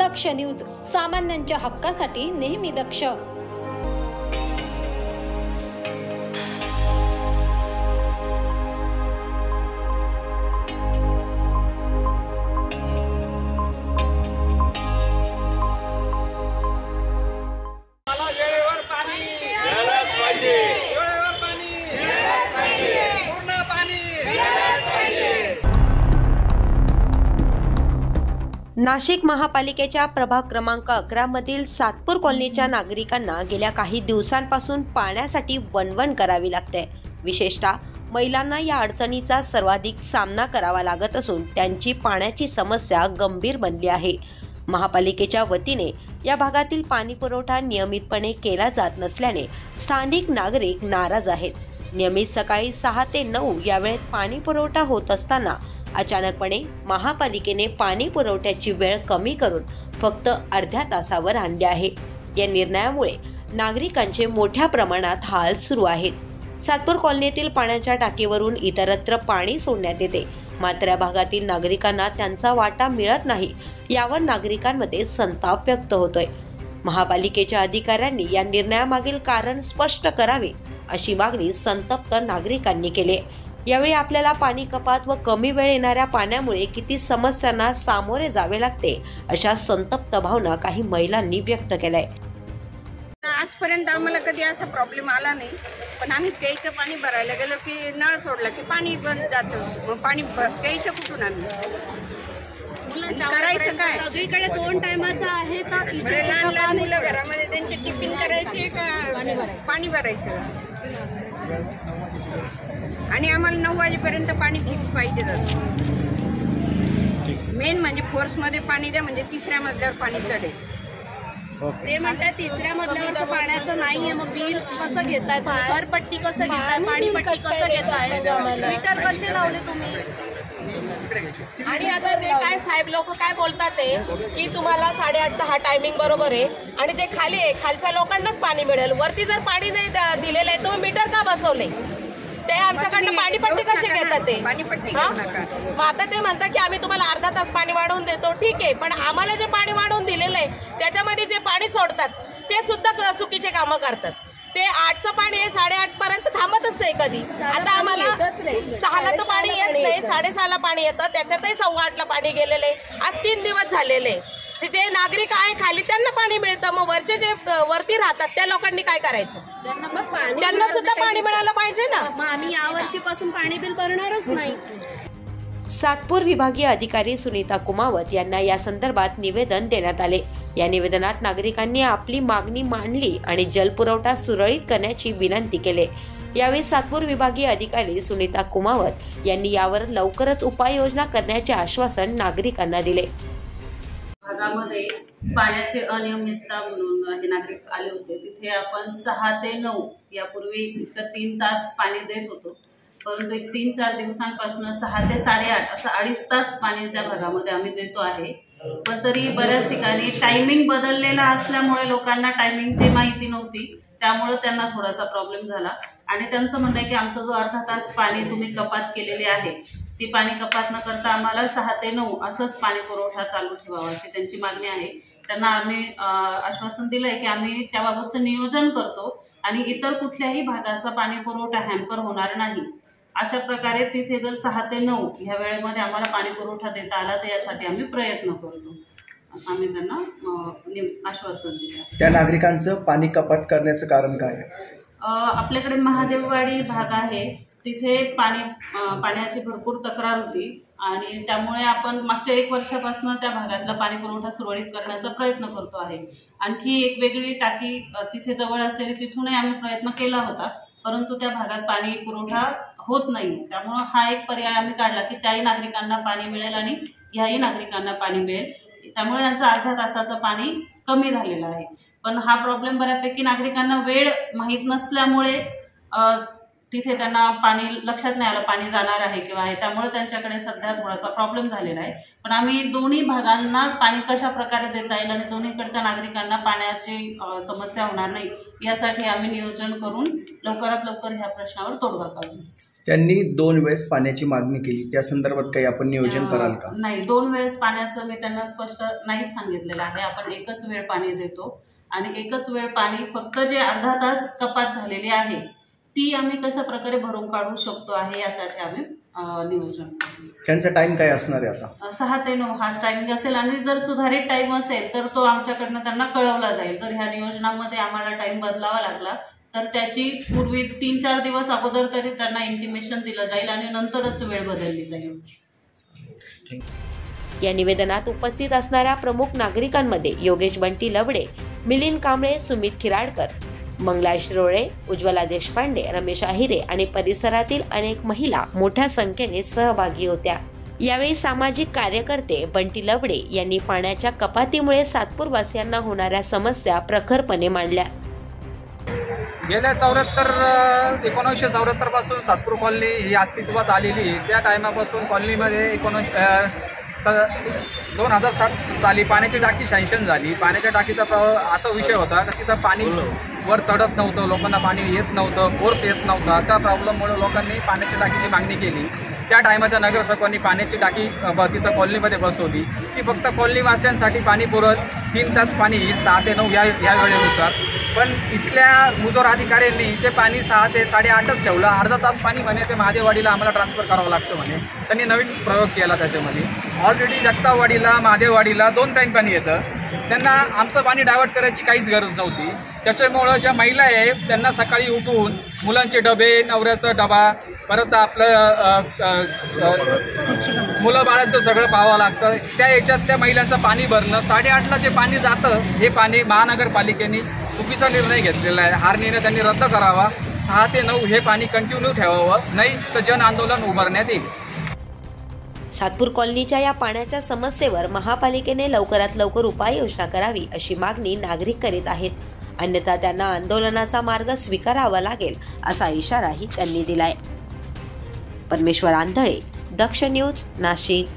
दक्ष news, सामान्यांच्या हक्कासाठी नेहमी दक्ष। नाशिक महापालिकेच्या प्रभाग क्रमांक 11 मधील सातपूर कॉलनीच्या नागरिकांना गेल्या काही दिवसांपासून पाण्यासाठी वणवण करावी लागते। विशेषतः महिलांना या अडचणीचा सर्वाधिक सामना करावा लागत असून त्यांची पाण्याची समस्या गंभीर बनली आहे। महापालिकेच्या वतीने या भागातील पाणी पुरवठा नियमितपणे केला जात नसल्याने स्थानिक नागरिक नाराज आहेत। नियमित सकाळी 6 ते 9 या वेळेत पाणी पुरवठा होत असताना अचानकपणे महापालिकेने पाणी पुरवठ्याची वेळ कमी करून फक्त अर्ध्या तासावर आणली आहे। या निर्णयामुळे नागरिकांचे मोठ्या प्रमाणात हाल सुरू आहेत। सातपूर कॉलनीतील पाण्याच्या टाकीवरून इतरत्र पाणी सोडण्यात येते, मात्र या भागातील नागरिकांना त्यांचा वाटा मिळत नाही। यावर नागरिकांमध्ये संताप व्यक्त होतोय। महापालिकेच्या अधिकाऱ्यांनी या निर्णयामागील कारण स्पष्ट करावे अशी मागणी संतप्त नागरिकांनी केली। यावेळी आपल्याला पाणी कपात व कमी वेळ येणाऱ्या पाण्यामुळे किती समस्यांना सामोरे जावे लागते अशा संतप्त भावना काही महिलांनी व्यक्त केल्या। आजपर्यंत आम्हाला कधी असा प्रॉब्लेम आला नाही, पण आम्ही प्यायचं पाणी भरायला गेलो की नळ सोडला की पाणी बंद जातं। पाणी प्यायचं कुठून आम्ही करायचं काय? सगळीकडे 2 टायमाचं आहे तर इथे लहान लहान मुलं घरामध्ये त्यांचे टिफिन करायचे का पाणी भरायचं, आणि आम्हाला 9 वाजेपर्यंत पाणी फिक्स पाहिजे जातं। मेन म्हणजे फोर्समध्ये पाणी द्या, म्हणजे 3ऱ्या मजल्यावर पाणी चढेल। ते म्हणतात 3ऱ्या मजल्यावरचं पाण्याचं नाहीये, मग बिल कसं घेताय, घरपट्टी कसं घेताय, पाणीपट्टी कसं घेताय, मीटर कसे लावले तुम्ही? आणि आता ते काय साहेब लोक काय बोलतात ते की तुम्हाला 8:30चा हा टायमिंग बरोबर आहे, आणि जे खाली आहे खालच्या लोकांनाच पाणी मिळेल, वरती जर पाणी नाही दिलेलं आहे तर मीटर का बसवले? ते आमच्याकडनं पाणीपट्टी कशी घेतात ते? पाणीपट्टी मग आता ते म्हणतात की आम्ही तुम्हाला अर्धा तास पाणी वाढवून देतो, ठीक आहे, पण आम्हाला जे पाणी वाढवून दिलेलं आहे त्याच्यामध्ये जे पाणी सोडतात ते सुद्धा चुकीचे कामं करतात। ते 8चं पाणी 8:30 पर्यंत थांबतच नाही कधी। आता आम्हाला 6ला तर पाणी येत नाही, 6:30ला पाणी येतं, त्याच्यातही 8:15ला पाणी गेलेलं आहे। आज 3 दिवस झालेले। जे नागरिक आहे खाली त्यांना पाणी मिळतं, मग वरचे जे वरती राहतात त्या लोकांनी काय करायचं? त्यांना सुद्धा पाणी मिळालं पाहिजे ना। मग आम्ही यावर्षीपासून पाणी बिल भरणारच नाही। सातपूर विभागीय अधिकारी सुनीता कुमावत यांना या संदर्भात निवेदन देण्यात आले। या निवेदनात नागरिकांनी आपली मागणी मांडली आणि जलपुरवठा सुरळीत करण्याची विनंती केली। यावेळी सातपूर विभागीय अधिकारी सुनीता कुमावत यांनी यावर लवकरच उपाययोजना करण्याचे आश्वासन नागरिकांना दिले। भागामध्ये पाण्याचे अनियमितता म्हणून नागरिक आले होते, तिथे आपण 6 ते 9 यापूर्वी 3 तास पाणी देत होतो, परंतु 3-4 दिवसांपासून 6 ते 8:30 असं 2.5 तास पाणी त्या भागामध्ये आम्ही देतो आहे। पण तरी बऱ्याच ठिकाणी टायमिंग बदललेला असल्यामुळे लोकांना टायमिंगची माहिती नव्हती, त्यामुळे त्यांना थोडासा प्रॉब्लेम झाला। आणि त्यांचं म्हणणं आहे की आमचा जो अर्धा तास पाणी तुम्ही कपात केलेली आहे ती पाणी कपात न करता आम्हाला 6 ते 9 असंच पाणी पुरवठा चालू ठेवावा अशी त्यांची मागणी आहे। त्यांना आम्ही आश्वासन दिलंय की आम्ही त्याबाबतचं नियोजन करतो आणि इतर कुठल्याही भागाचा पाणी पुरवठा हॅम्पर होणार नाही। अशा प्रकारे तिथे जर 6 ते 9 ह्या वेळेमध्ये आम्हाला पाणी पुरवठा देता आला तर यासाठी आम्ही प्रयत्न करतो असं आम्ही त्यांना आश्वासन दिलं। त्या नागरिकांचं पाणी कपात करण्याचं कारण काय आहे? आपल्याकडे महादेववाडी भाग आहे, तिथे पाण्याची भरपूर तक्रार होती आणि त्यामुळे आपण मागच्या 1 वर्षापासून त्या भागातला पाणी पुरवठा सुरळीत करण्याचा प्रयत्न करतो आहे। आणखी एक वेगळी टाकी तिथे जवळ असलेली तिथूनही आम्ही प्रयत्न केला होता, परंतु त्या भागात पाणी पुरवठा होत नाही। त्यामुळे हा एक पर्याय आम्ही काढला की त्याही नागरिकांना पाणी मिळेल आणि ह्याही नागरिकांना पाणी मिळेल, त्यामुळे यांचं अर्ध्या तासाचं पाणी कमी झालेलं आहे। पण हा प्रॉब्लेम बऱ्यापैकी नागरिकांना वेळ माहीत नसल्यामुळे तिथे त्यांना पाणी लक्षात नाही आलं पाणी जाणार आहे किंवा आहे, त्यामुळे त्यांच्याकडे सध्या थोडासा प्रॉब्लेम झालेला आहे. पण आम्ही दोन्ही भागांना पाणी कशा प्रकारे देता येईल आणि दोन्हीकडच्या नागरिकांना पाण्याची समस्या होणार नाही यासाठी आम्ही नियोजन करून लवकरात लवकर ह्या प्रश्नावर तोडगा काढू. त्यांनी 2 वेळेस पाण्याची मागणी केली, त्या संदर्भात काही आपण नियोजन कराल का? नाही, 2 वेळेस पाण्याचं मी त्यांना स्पष्ट नाहीच सांगितलेलं आहे. आपण एकच वेळ पाणी देतो आणि एकच वेळ पाणी फक्त जे अर्धा तास कपात झालेली आहे ती आम्ही कशा प्रकारे भरून काढू शकतो आहे यासाठी आम्ही नियोजन करू. त्यांचा टाइम काय असणार आहे आता? 6 ते 9 हाच टायमिंग असेल आणि जर सुधारित टाइम असेल तर तो आमच्याकडनं त्यांना कळवला जाईल. जर ह्या नियोजनामध्ये आम्हाला टाइम बदलावा लागला तर त्याची पूर्वी 3-4 दिवस अगोदर तरी त्यांना इंटिमेशन दिलं जाईल आणि नंतरच वेळ बदलली जाईल. या निवेदनात उपस्थित असणाऱ्या प्रमुख नागरिकांमध्ये योगेश बंटी लवडे, मिलिंद कांबळे, सुमित खिराडकर, मंगला शिरोळे, उज्ज्वला देशपांडे, रमेश आहिरे आणि परिसरातील अनेक महिला मोठ्या संख्येने सहभागी होत्या. यावेळी सामाजिक कार्यकर्ते बंटी लवडे यांनी पाण्याच्या कपातीमुळे सातपूर वासियांना होणाऱ्या समस्या प्रखरपणे मांडल्या. गेल्या 1974 पासून सातपूर कॉलनी ही अस्तित्वात आलेली. त्या टायमापासून कॉलनीमध्ये 2007 साली पाण्याची टाकी सँक्शन झाली. पाण्याच्या टाकीचा असा विषय होता की तिथं पाणी वर चढत नव्हतं, लोकांना पाणी येत नव्हतं, फोर्स येत नव्हता. त्या प्रॉब्लेममुळे लोकांनी पाण्याच्या टाकीची मागणी केली. त्या टायमाच्या नगरसेवकांनी पाण्याची टाकी तिथं कॉलनीमध्ये बसवली. ती फक्त कॉलनीवासियांसाठी पाणी पुरत 3 तास पाणी येईल 6 ते 9 या वेळेनुसार. पण इथल्या मुजोर अधिकाऱ्यांनी ते पाणी 6 ते 8:30च ठेवलं. अर्धा तास पाणी म्हणे ते महादेववाडीला आम्हाला ट्रान्सफर करावं लागतं म्हणे. त्यांनी नवीन प्रयोग केला त्याच्यामध्ये. ऑलरेडी जगतावाडीला महादेववाडीला 2 टाईम पाणी येतं. त्यांना आमचं पाणी डायव्हर्ट करायची काहीच गरज नव्हती. त्याच्यामुळं ज्या महिला आहे त्यांना सकाळी उठून मुलांचे डबे, नवऱ्याचा डबा, परत आपलं मुलं बाळांचं सगळं पाहावं लागतं. त्या याच्यात त्या महिलांचं पाणी भरणं 8:30ला जे पाणी जातं हे पाणी महानगरपालिकेने चुकीचा निर्णय घेतलेला आहे. हा निर्णय त्यांनी रद्द करावा. 6 ते 9 हे पाणी कंटिन्यू ठेवावं, नाही तर जन आंदोलन उभारण्यात येईल. सातपूर कॉलनीच्या या पाण्याच्या समस्येवर महापालिकेने लवकरात लवकर उपाययोजना करावी अशी मागणी नागरिक करीत आहेत. अन्यथा त्यांना आंदोलनाचा मार्ग स्वीकारावा लागेल असा इशाराही त्यांनी दिलाय. परमेश्वर आंधळे, दक्ष न्यूज, नाशिक.